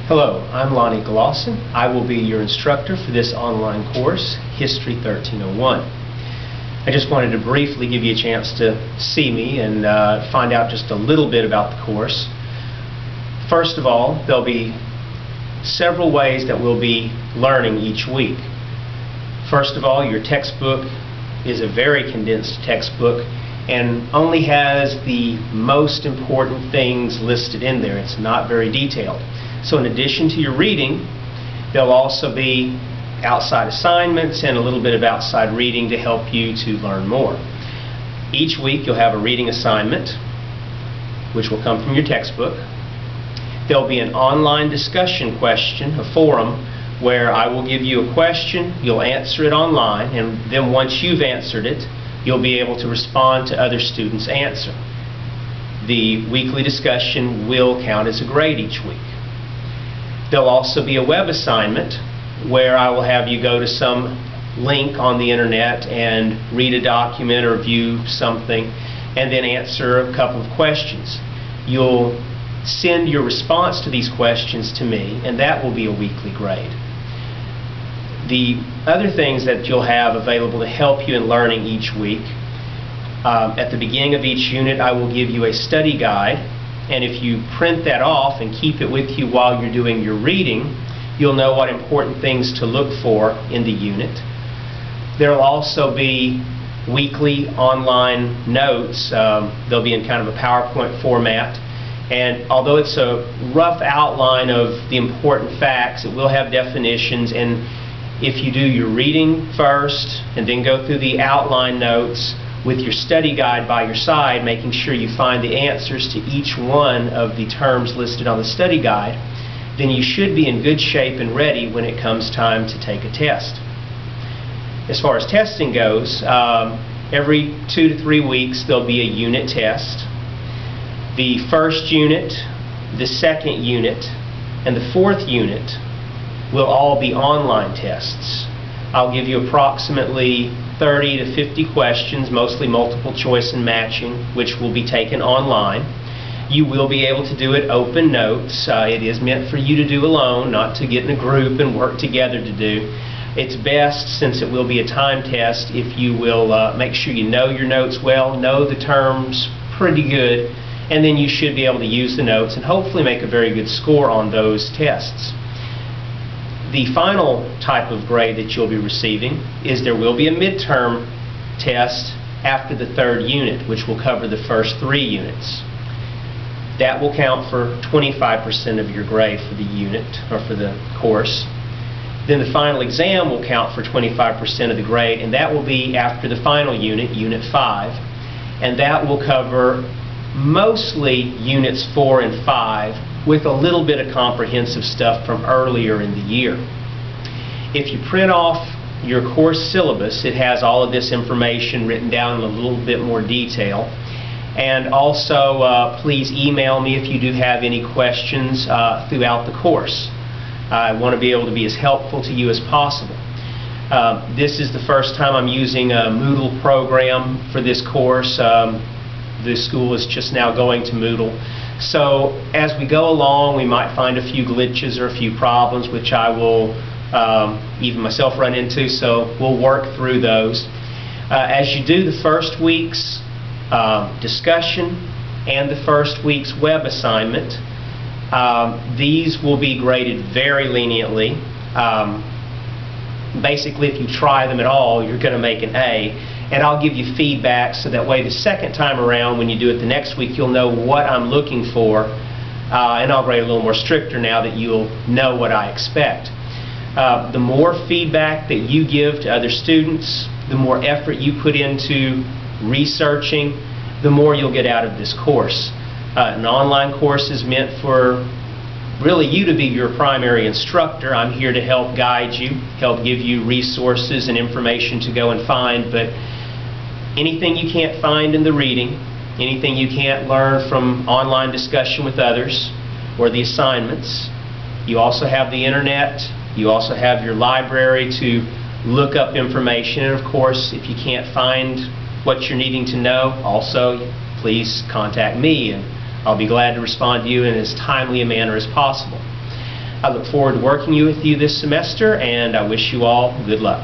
Hello, I'm Lonnie Glosson. I will be your instructor for this online course, History 1301. I just wanted to briefly give you a chance to see me and find out just a little bit about the course. First of all, there'll be several ways that we'll be learning each week. First of all, your textbook is a very condensed textbook and only has the most important things listed in there. It's not very detailed. So in addition to your reading, there'll also be outside assignments and a little bit of outside reading to help you to learn more. Each week you'll have a reading assignment, which will come from your textbook. There'll be an online discussion question, a forum, where I will give you a question, you'll answer it online, and then once you've answered it, you'll be able to respond to other students' answer. The weekly discussion will count as a grade each week. There'll also be a web assignment where I will have you go to some link on the internet and read a document or view something and then answer a couple of questions. You'll send your response to these questions to me, and that will be a weekly grade. The other things that you'll have available to help you in learning each week, at the beginning of each unit I will give you a study guide. And if you print that off and keep it with you while you're doing your reading, you'll know what important things to look for in the unit. There will also be weekly online notes. They'll be in kind of a PowerPoint format. And although it's a rough outline of the important facts, it will have definitions. And if you do your reading first and then go through the outline notes, with your study guide by your side, making sure you find the answers to each one of the terms listed on the study guide, then you should be in good shape and ready when it comes time to take a test. As far as testing goes, every 2 to 3 weeks there'll be a unit test. The first unit, the second unit, and the fourth unit will all be online tests. I'll give you approximately 30 to 50 questions, mostly multiple choice and matching, which will be taken online. You will be able to do it open notes. It is meant for you to do alone, not to get in a group and work together to do. It's best, since it will be a time test, if you will make sure you know your notes well, know the terms pretty good, and then you should be able to use the notes and hopefully make a very good score on those tests. The final type of grade that you'll be receiving is there will be a midterm test after the third unit, which will cover the first 3 units. That will count for 25% of your grade for the unit, or for the course. Then the final exam will count for 25% of the grade, and that will be after the final unit, Unit 5. And that will cover mostly Units 4 and 5, with a little bit of comprehensive stuff from earlier in the year. If you print off your course syllabus, it has all of this information written down in a little bit more detail. And also, please email me if you do have any questions throughout the course. I want to be able to be as helpful to you as possible. This is the first time I'm using a Moodle program for this course. The school is just now going to Moodle. So as we go along, we might find a few glitches or a few problems, which I will even myself run into, so we'll work through those. As you do the first week's discussion and the first week's web assignment, these will be graded very leniently. Basically, if you try them at all, you're going to make an A. And I'll give you feedback so that way the second time around when you do it the next week, you'll know what I'm looking for, and I'll grade a little more stricter now that you'll know what I expect. The more feedback that you give to other students, the more effort you put into researching, the more you'll get out of this course. An online course is meant for really you to be your primary instructor. I'm here to help guide you, help give you resources and information to go and find, but anything you can't find in the reading, anything you can't learn from online discussion with others or the assignments, you also have the internet, you also have your library to look up information, and of course if you can't find what you're needing to know, also please contact me, and I'll be glad to respond to you in as timely a manner as possible. I look forward to working with you this semester, and I wish you all good luck.